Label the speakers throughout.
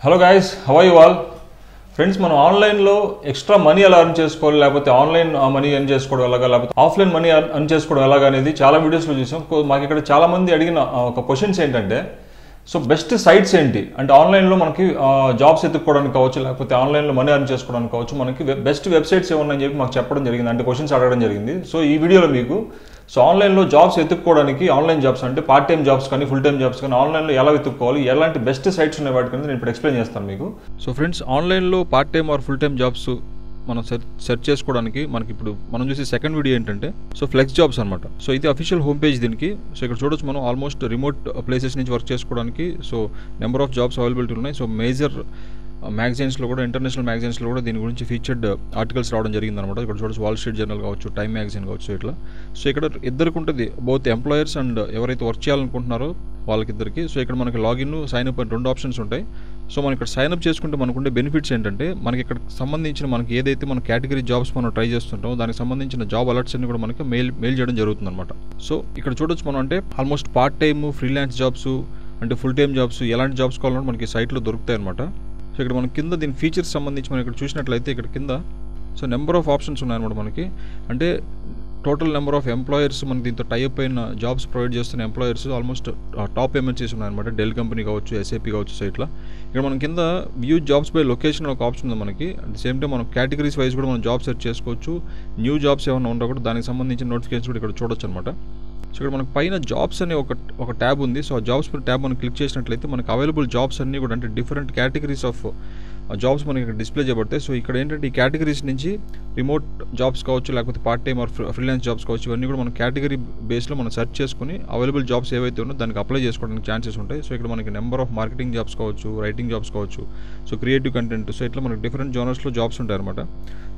Speaker 1: Hello guys, how are you all? Friends, మనం ఆన్లైన్లో extra money ఎలా అర్న్ చేసుకోవాలి, లేకపోతే ఆన్లైన్ మనీ ఎర్న్ చేసుకోవడం ఎలాగా, లేకపోతే ఆఫ్లైన్ మనీ ఎర్న్ చేసుకోవడం ఎలాగా అనేది చాలా వీడియోస్లో చూసాం. మాకు ఇక్కడ చాలామంది అడిగిన ఒక క్వశ్చన్స్ ఏంటంటే, సో బెస్ట్ సైట్స్ ఏంటి అంటే ఆన్లైన్లో మనకి జాబ్స్ ఎత్తుక్కోవడానికి కావచ్చు, లేకపోతే ఆన్లైన్లో మనీ ఎర్న్ చేసుకోవడానికి కావచ్చు, మనకి బెస్ట్ వెబ్సైట్స్ ఏమన్నాయని చెప్పి మాకు చెప్పడం జరిగింది, అంటే క్వశ్చన్స్ అడగడం జరిగింది. సో ఈ వీడియోలో మీకు ఆన్లైన్లో జాబ్స్ ఎత్తుక్కోవడానికి, ఆన్లైన్ జాబ్స్ అంటే పార్ట్ టైం జాబ్స్ కానీ ఫుల్ టైం జాబ్స్ కానీ ఆన్లైన్లో ఎలా వెతుక్కోవాలి, ఎలాంటి బెస్ట్ సైట్స్ ఉన్నాయి వాటి కింద నేను ఇప్పుడు ఎక్స్ప్లెయిన్ చేస్తాను మీకు. సో ఫ్రెండ్స్, ఆన్లైన్లో part time or full time jobs మనం సెర్చ్ చేసుకోవడానికి మనకి ఇప్పుడు మనం చూసే సెకండ్ వీడియో ఏంటంటే ఫ్లెక్స్ జాబ్స్ అనమాట. సో ఇది అఫీషియల్ హోమ్ పేజ్ దీనికి. సో ఇక్కడ చూడొచ్చు మనం ఆల్మోస్ట్ రిమోట్ ప్లేసెస్ నుంచి వర్క్ చేసుకోవడానికి నెంబర్ ఆఫ్ జాబ్స్ అవైలబిలిటీ ఉన్నాయి. సో మేజర్ మ్యాగజైన్స్లో కూడా, ఇంటర్నేషనల్ మ్యాగజైన్స్లో కూడా దీని గురించి ఫీచర్డ్ ఆర్టికల్స్ రావడం జరిగింది అనమాట. ఇక్కడ చూడొచ్చు వాల్ స్ట్రీట్ జర్నల్ కావచ్చు, టైమ్ మ్యాగజైన్ కావచ్చు, ఇట్లా. సో ఇక్కడ ఇద్దరికి ఉంటుంది, బోత్ ఎంప్లాయర్స్ అండ్ ఎవరైతే వర్క్ చేయాలనుకుంటున్నారో వాళ్ళకిద్దరికి. సో ఇక్కడ మనకి లాగిన్, సైన్అప్ అని 2 ఆప్షన్స్ ఉంటాయి. సో మనం ఇక్కడ సైన్అప్ చేసుకుంటే మనకుండే బెనిఫిట్స్ ఏంటంటే, మనకి ఇక్కడ సంబంధించిన మనకి ఏదైతే మన కేటగిరీ జాబ్స్ మనం ట్రై చేస్తుంటామో దానికి సంబంధించిన జాబ్ అలర్ట్స్ అన్ని కూడా మనకి మెయిల్ చేయడం జరుగుతుంది అనమాట. సో ఇక్కడ చూడొచ్చు మనం అంటే almost part time, freelance jobs అంటే ఫుల్ టైమ్ జాబ్స్, ఎలాంటి జాబ్స్ కావాలన్నా మనకి సైట్లో దొరుకుతాయి అనమాట. సో ఇక్కడ మనం కింద దీని ఫీచర్స్ సంబంధించి మనం ఇక్కడ చూసినట్లయితే ఇక్కడ కింద నెంబర్ ఆఫ్ ఆప్షన్స్ ఉన్నాయన్నమాట మనకి. అంటే టోటల్ నెంబర్ ఆఫ్ ఎంప్లాయర్స్ మనకి దీంతో టైఅప్ అయిన జాబ్స్ ప్రొవైడ్ చేస్తున్న ఎంప్లాయర్స్ ఆల్మోస్ట్ టాప్ ఎంఎన్సీస్ ఉన్నాయన్నమాట. డెల్ కంపెనీ కావచ్చు, ఎస్ఏపీ కావచ్చు. సో ఇట్లా ఇక్కడ మన కింద వ్యూ జాబ్స్ బై లొకేషన్ ఒక ఆప్షన్ ఉంది మనకి. అట్ ద సేమ్ టైం మనం కేటగిరీస్ వైజ్ కూడా మనం జాబ్ సెర్చ్ చేసుకోవచ్చు. న్యూ జాబ్స్ ఏమైనా ఉన్నా కూడా దానికి సంబంధించిన నోటిఫికేషన్స్ కూడా ఇక్కడ చూడొచ్చు అనమాట. సో ఇక్కడ మనకు పైన జాబ్స్ అనే ఒక ట్యాబ్ ఉంది. సో ఆ జాబ్స్ ట్యాబ్ మనం క్లిక్ చేసినట్లయితే మనకు అవైలబుల్ జాబ్స్ అన్నీ కూడా అంటే డిఫరెంట్ కేటగిరీస్ ఆఫ్ జాబ్స్ మనకి ఇక్కడ డిస్ప్లే చేయబడతాయి. సో ఇక్కడ ఏంటంటే ఈ కేటగిరీస్ నుంచి రిమోట్ జాబ్స్ కావచ్చు, లేకపోతే part time or freelance jobs కావచ్చు, ఇవన్నీ కూడా మనం కేటగిరీ బేస్లో మనం సెర్చ్ చేసుకుని అవైలబుల్ జాబ్స్ ఏవైతే ఉన్నాయో దానికి అప్లై చేసుకోవడానికి ఛాన్సెస్ ఉంటాయి. సో ఇక్కడ మనకి నెంబర్ ఆఫ్ మార్కెటింగ్ జాబ్స్ కావచ్చు, రైటింగ్ జాబ్స్ కావచ్చు, సో క్రియేటివ్ కంటెంట్, సో ఇట్లా మనకి డిఫరెంట్ జోనర్స్లో జాబ్స్ ఉంటాయి అనమాట.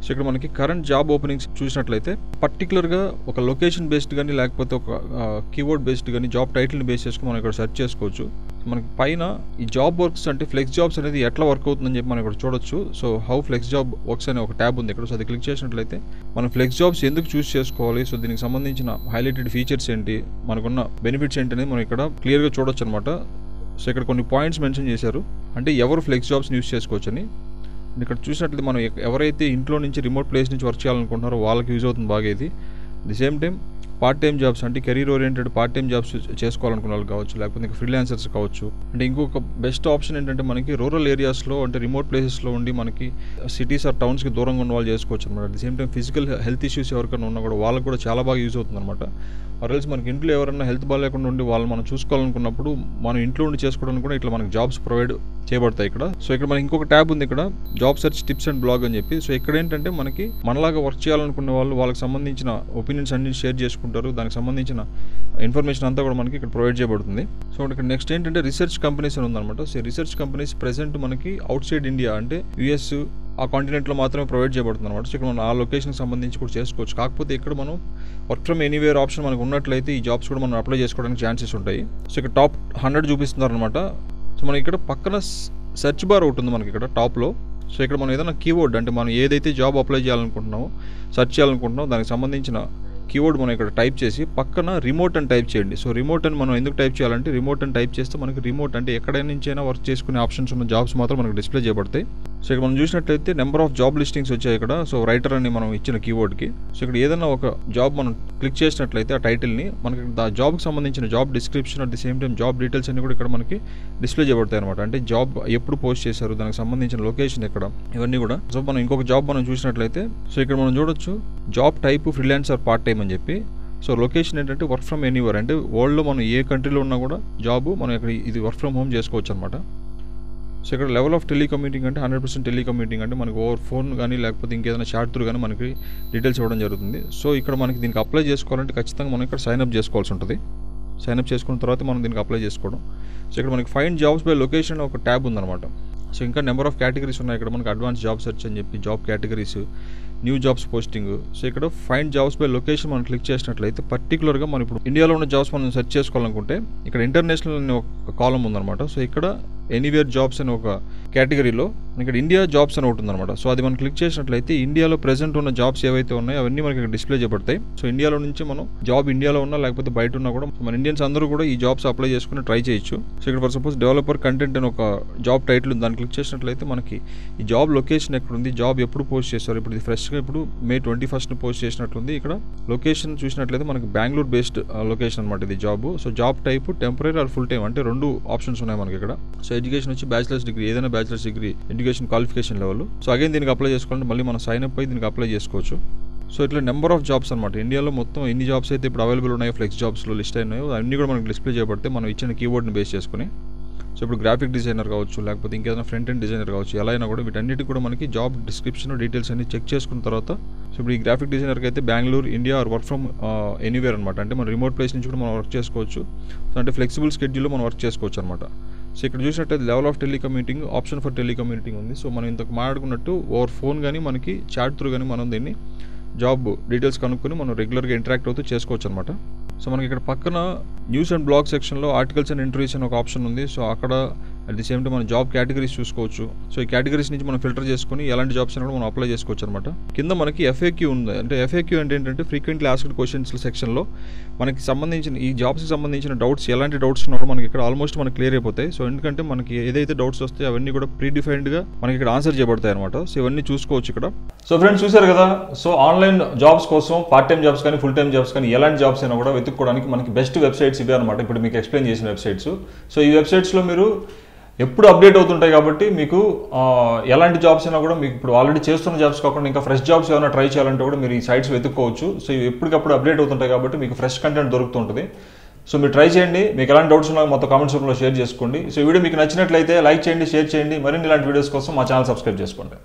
Speaker 1: సో ఇక్కడ మనకి కరెంట్ జాబ్ ఓపెనింగ్స్ చూసినట్లయితే పర్టికులర్గా ఒక లొకేషన్ బేస్డ్ కానీ, లేకపోతే ఒక కీవర్డ్ బేస్డ్ కానీ జాబ్ టైటిల్ని బేస్ చేసుకుని మనం ఇక్కడ సెర్చ్ చేసుకోవచ్చు. మనకి పైన ఈ జాబ్ వర్క్స్ అంటే ఫ్లెక్స్ జాబ్స్ అనేది ఎట్లా వర్క్ అవుతుందని చెప్పి మనం ఇక్కడ చూడొచ్చు. So how flex job works అనే ఒక ట్యాబ్ ఉంది ఇక్కడ. సో అది క్లిక్ చేసినట్లయితే మనం ఫ్లెక్స్ జాబ్స్ ఎందుకు చూస్ చేసుకోవాలి, సో దీనికి సంబంధించిన హైలైటెడ్ ఫీచర్స్ ఏంటి, మనకున్న బెనిఫిట్స్ ఏంటి అనేది మనం ఇక్కడ క్లియర్గా చూడొచ్చు అనమాట. సో ఇక్కడ కొన్ని పాయింట్స్ మెన్షన్ చేశారు, అంటే ఎవరు ఫ్లెక్స్ జాబ్స్ని యూస్ చేసుకోవచ్చు అని. ఇక్కడ చూసినట్లయితే మనం ఎవరైతే ఇంట్లో నుంచి రిమోట్ ప్లేస్ నుంచి వర్క్ చేయాలనుకుంటున్నారో వాళ్ళకి యూజ్ అవుతుంది బాగా ఇది. The same time part time jobs అంటే career oriented part time jobs చేసుకోవాలనుకున్న వాళ్ళు కావచ్చు, లేకపోతే ఇంకా ఫ్రీలాన్సర్స్ కావచ్చు. అంటే ఇంకొక బెస్ట్ ఆప్షన్ ఏంటంటే మనకి రూరల్ ఏరియాస్లో అంటే రిమోట్ ప్లేసెస్లో ఉండి మనకి సిటీస్ ఆర్ టౌన్స్కి దూరంగా ఉన్న వాళ్ళు చేసుకోవచ్చు అనమాట. At the same time physical health issues ఎవరికైనా ఉన్నా కూడా వాళ్ళకి కూడా చాలా బాగా యూజ్ అవుతుంది అనమాట. ఆర్ఎల్స్ మనకి ఇంట్లో ఎవరైనా హెల్త్ బాగాలేకుండా ఉండి వాళ్ళు మనం చూసుకోవాలనుకున్నప్పుడు మనం ఇంట్లో ఉండి చేసుకోవడానికి కూడా ఇట్లా మనకి జాబ్స్ ప్రొవైడ్ చేయబడతాయి ఇక్కడ. సో ఇక్కడ మనకి ఇంకొక ట్యాబ్ ఉంది ఇక్కడ, job search tips and blog అని చెప్పి. సో ఇక్కడ ఏంటంటే మనకి మనలాగా వర్క్ చేయాలనుకునే వాళ్ళకి సంబంధించిన ఒపీనియన్స్ అన్ని షేర్ చేసుకుంటారు. దానికి సంబంధించిన ఇన్ఫర్మేషన్ అంతా కూడా మనకి ఇక్కడ ప్రొవైడ్ చేయబడుతుంది. సో ఇక్కడ నెక్స్ట్ ఏంటంటే రీసెర్చ్ కంపెనీస్ అని ఉందన్నమాట. సో రీసెర్చ్ కంపెనీస్ ప్రెసెంట్ మనకి అవుట్ సైడ్ ఇండియా అంటే యుఎస్ ఆ కాంటినెంట్లో మాత్రమే ప్రొవైడ్ చేయబడుతుంది అనమాట. సో ఇక్కడ మనం ఆ లొకేషన్కి సంబంధించి కూడా చేసుకోవచ్చు. కాకపోతే ఇక్కడ మనం వర్క్ ఫ్రమ్ ఎనీవేర్ ఆప్షన్ మనకు ఉన్నట్లయితే ఈ జాబ్స్ కూడా మనం అప్లై చేసుకోవడానికి ఛాన్సెస్ ఉంటాయి. సో ఇక్కడ టాప్ 100 చూపిస్తున్నారు అనమాట. సో మనకి ఇక్కడ పక్కన సెర్చ్ బార్ ఒకటి ఉంది మనకి ఇక్కడ టాప్లో. సో ఇక్కడ మనం ఏదైనా కీవర్డ్ అంటే మనం ఏదైతే జాబ్ అప్లై చేయాలనుకుంటున్నామో, సెర్చ్ చేయాలనుకుంటున్నామో దానికి సంబంధించిన కీవర్డ్ మనం ఇక్కడ టైప్ చేసి పక్కన రిమోట్ అని టైప్ చేయండి. సో రిమోట్ అని మనం ఎందుకు టైప్ చేయాలంటే రిమోట్ అని టైప్ చేస్తే మనకి రిమోట్ అంటే ఎక్కడ నుంచైనా వర్క్ చేసుకునే ఆప్షన్స్ ఉన్న జాబ్స్ మాత్రం మనకు డిస్ప్లే చేయబడతాయి. సో ఇక్కడ మనం చూసినట్లయితే నెంబర్ ఆఫ్ జాబ్ లిస్టింగ్స్ వచ్చాయి ఇక్కడ. సో రైటర్ అని మనం ఇచ్చిన కీవర్డ్కి. సో ఇక్కడ ఏదైనా ఒక జాబ్ మనం క్లిక్ చేసినట్లయితే ఆ టైటిల్ని మనకి ఆ జాబ్కి సంబంధించిన job description at the same time job details అన్ని కూడా ఇక్కడ మనకి డిస్ప్లే చేయబడతాయి అనమాట. అంటే జాబ్ ఎప్పుడు పోస్ట్ చేశారు, దానికి సంబంధించిన లొకేషన్ ఎక్కడ, ఇవన్నీ కూడా. సో మనం ఇంకొక జాబ్ మనం చూసినట్లయితే సో ఇక్కడ మనం చూడొచ్చు job type freelancer part time అని చెప్పి. సో లొకేషన్ ఏంటంటే వర్క్ ఫ్రమ్ ఎనీవేర్ అంటే వరల్డ్లో మనం ఏ కంట్రీలో ఉన్నా కూడా జాబ్ మనం ఇక్కడ ఇది వర్క్ ఫ్రమ్ హోమ్ చేసుకోవచ్చు అనమాట. సో ఇక్కడ లెవెల్ ఆఫ్ టెలికమ్యూటింగ్ అంటే 100% టెలికమ్యూటింగ్ అంటే మనకి ఓవర్ ఫోన్ కానీ లేకపోతే ఇంకేదైనా చాట్ త్రూ కానీ మనకి డీటెయిల్స్ ఇవ్వడం జరుగుతుంది. సో ఇక్కడ మనకి దీనికి అప్లై చేసుకోవాలంటే ఖచ్చితంగా మనం ఇక్కడ సైన్అప్ చేసుకోవాల్సి ఉంటుంది. సైన్అప్ చేసుకున్న తర్వాత మనం దీనికి అప్లై చేసుకోవడం. సో ఇక్కడ మనకి ఫైండ్ జాబ్స్ బై లొకేషన్ ఒక ట్యాబ్ ఉందన్నమాట. సో ఇంకా నెంబర్ ఆఫ్ కేటగిరీస్ ఉన్నాయి ఇక్కడ మనకి. అడ్వాన్స్ జాబ్ సెర్చ్ అని చెప్పి job categories, new jobs posting. So ఇక్కడ ఫైండ్ జాబ్స్ బై లొకేషన్ మనం క్లిక్ చేసినట్లయితే పర్టికులర్గా మనం ఇప్పుడు ఇండియాలో ఉన్న జాబ్స్ మనం సెర్చ్ చేసుకోవాలనుకుంటే ఇక్కడ ఇంటర్నేషనల్ అనే ఒక కాలం ఉందన్నమాట. సో ఇక్కడ ఎనీవేర్ జాబ్స్ అనే ఒక కేటగిరీలో ఇక్కడ ఇండియా జాబ్స్ అని ఒకటి ఉందన్నమాట. సో అది మనం క్లిక్ చేసినట్లయితే ఇండియాలో ప్రెసెంట్ ఉన్న జాబ్స్ ఏవైతే ఉన్నాయో అవన్నీ మనకి ఇక్కడ డిస్ప్లే చేయబడతాయి. సో ఇండియాలో నుంచి మనం జాబ్ ఇండియాలో ఉన్నా లేకపోతే బయట ఉన్నా కూడా మన ఇండియన్స్ అందరూ కూడా ఈ జాబ్స్ అప్లై చేసుకుని ట్రై చేయొచ్చు. సో ఇక్కడ ఫర్ సపోజ్ డెవలపర్ కంటెంట్ అని ఒక జాబ్ టైటిల్ ఉంది, దాన్ని క్లిక్ చేసినట్లయితే మనకి ఈ జాబ్ లొకేషన్ ఎక్కడ ఉంది, జాబ్ ఎప్పుడు పోస్ట్ చేస్తారు, ఇప్పుడు ఇది ఫ్రెష్గా ఇప్పుడు May 21 పోస్ట్ చేసినట్లుంది. ఇక్కడ లొకేషన్ చూసినట్లయితే మనకి బెంగళూరు బేస్డ్ లొకేషన్ అనమాట ఇది job. So job type temporary are full time అంటే 2 ఆప్షన్స్ ఉన్నాయి మనకి ఇక్కడ. సో ఎడ్యుకేషన్ వచ్చి బ్యాచిలర్స్ డిగ్రీ, ఏదైనా bachelors degree education qualification level. So again దీనికి అప్లై చేసుకోవాలంటే మళ్ళీ మనం సైన్ అప్ అయ్యి దీనికి అప్లై చేసుకోవచ్చు. సో ఇట్లా నెంబర్ ఆఫ్ జాబ్స్ అనమాట. ఇండియాలో మొత్తం ఎన్ని జాబ్స్ అయితే ఇప్పుడు అవైలబుల్ ఉన్నాయో ఫ్లెక్స్ జాబ్స్లో లిస్ట్ అయినాయో అన్నీ కూడా మనకి డిస్ప్లే చేయబడితే మనం ఇచ్చిన కీవర్డ్ని బేస్ చేసుకుని. సో ఇప్పుడు గ్రాఫిక్ డిజైనర్ కావచ్చు, లేకపోతే ఇంకేదైనా ఫ్రంట్ ఎండ్ డిజైనర్ కావచ్చు, ఎలా అయినా కూడా వీటన్నిటికి కూడా మనకి జాబ్ డిస్క్రిప్షన్ డీటెయిల్స్ అన్ని చెక్ చేసుకున్న తర్వాత సో ఇప్పుడు ఈ గ్రాఫిక్ డిజైనర్కి అయితే Bengaluru, India or work from anywhere అనమాట. అంటే మన రిమోట్ ప్లేస్ నుంచి కూడా మనం వర్క్ చేసుకోవచ్చు. సో అంటే ఫ్లెక్సిబుల్ స్కెడ్యూల్లో మనం వర్క్ చేసుకోవచ్చు అనమాట. సో ఇక్కడ చూసినట్టయితే level of telecommuting, option for telecommuting ఉంది. సో మనం ఇంతకు మాట్లాడుకున్నట్టు ఓవర్ ఫోన్ కానీ మనకి చాట్ త్రూ కానీ మనం దీన్ని జాబ్ డీటెయిల్స్ కనుక్కొని మనం రెగ్యులర్గా ఇంటరాక్ట్ అవుతూ చేసుకోవచ్చు అనమాట. సో మనకి ఇక్కడ పక్కన న్యూస్ అండ్ బ్లాగ్ సెక్షన్లో ఆర్టికల్స్ అండ్ ఇంటర్వ్యూస్ అని ఒక ఆప్షన్ ఉంది. సో అక్కడ అట్ ది సేమ్ టైం మనం జాబ్ కేటగిరీస్ చూసుకోవచ్చు. సో ఈ కేటగిరీస్ నుంచి మనం ఫిల్టర్ చేసుకుని ఎలాంటి జాబ్స్ అయినా కూడా మనం అప్లై చేసుకోవచ్చు అనమాట. కింద మనకి FAQ ఉంది. అంటే FAQ అంటే ఏంటంటే ఫ్రీక్వెంట్లీ ఆస్క్డ్ క్వశ్చన్స్ సెక్షన్లో మనకి సంబంధించిన ఈ జాబ్స్కి సంబంధించిన డౌట్స్, ఎలాంటి డౌట్స్ ఉన్నారో మనకి ఇక్కడ ఆల్మోస్ట్ మనకి క్లియర్ అయిపోతాయి. సో ఎందుకంటే మనకి ఏదైతే డౌట్స్ వస్తాయో అవన్నీ కూడా ప్రీడిఫైన్డ్గా మనకి ఇక్కడ ఆన్సర్ చేయబడతాయి అనమాట. సో ఇవన్నీ చూసుకోవచ్చు ఇక్కడ. సో ఫ్రెండ్స్ చూసారు కదా. సో ఆన్లైన్ జాబ్స్ కోసం పార్ట్ టైం జాబ్స్ కానీ ఫుల్ టైం జాబ్స్ కానీ ఎలాంటి జాబ్స్ అయినా కూడా వెతుక్కోవడానికి మనకి బెస్ట్ వెబ్సైట్స్ ఇవే అనమాట. ఇప్పుడు మీకు ఎక్స్ప్లెయిన్ చేసిన వెబ్సైట్స్. సో ఈ వెబ్సైట్స్లో మీరు ఎప్పుడు అప్డేట్ అవుతుంటాయి కాబట్టి మీకు ఎలాంటి జాబ్స్ అయినా కూడా మీకు ఇప్పుడు ఆల్రెడీ చేస్తున్న జాబ్స్ కాకుండా ఇంకా ఫ్రెష్ జాబ్స్ ఏమైనా ట్రై చేయాలంటే కూడా మీరు ఈ సైట్స్ వెతుక్కోవచ్చు. సో ఇవి ఎప్పటికప్పుడు అప్డేట్ అవుతుంటాయి కాబట్టి మీకు ఫ్రెష్ కంటెంట్ దొరుకుతుంటుంది. సో మీరు ట్రై చేయండి. మీకు ఎలాంటి డౌట్స్ ఉన్నా మొత్తం కామెంట్స్ రూపంలో షేర్ చేసుకోండి. సో ఈ వీడియో మీకు నచ్చినట్లయితే లైక్ చేయండి, షేర్ చేయండి. మరిన్ని ఇలాంటి వీడియోస్ కోసం మా ఛానల్ సబ్స్క్రైబ్ చేసుకోండి.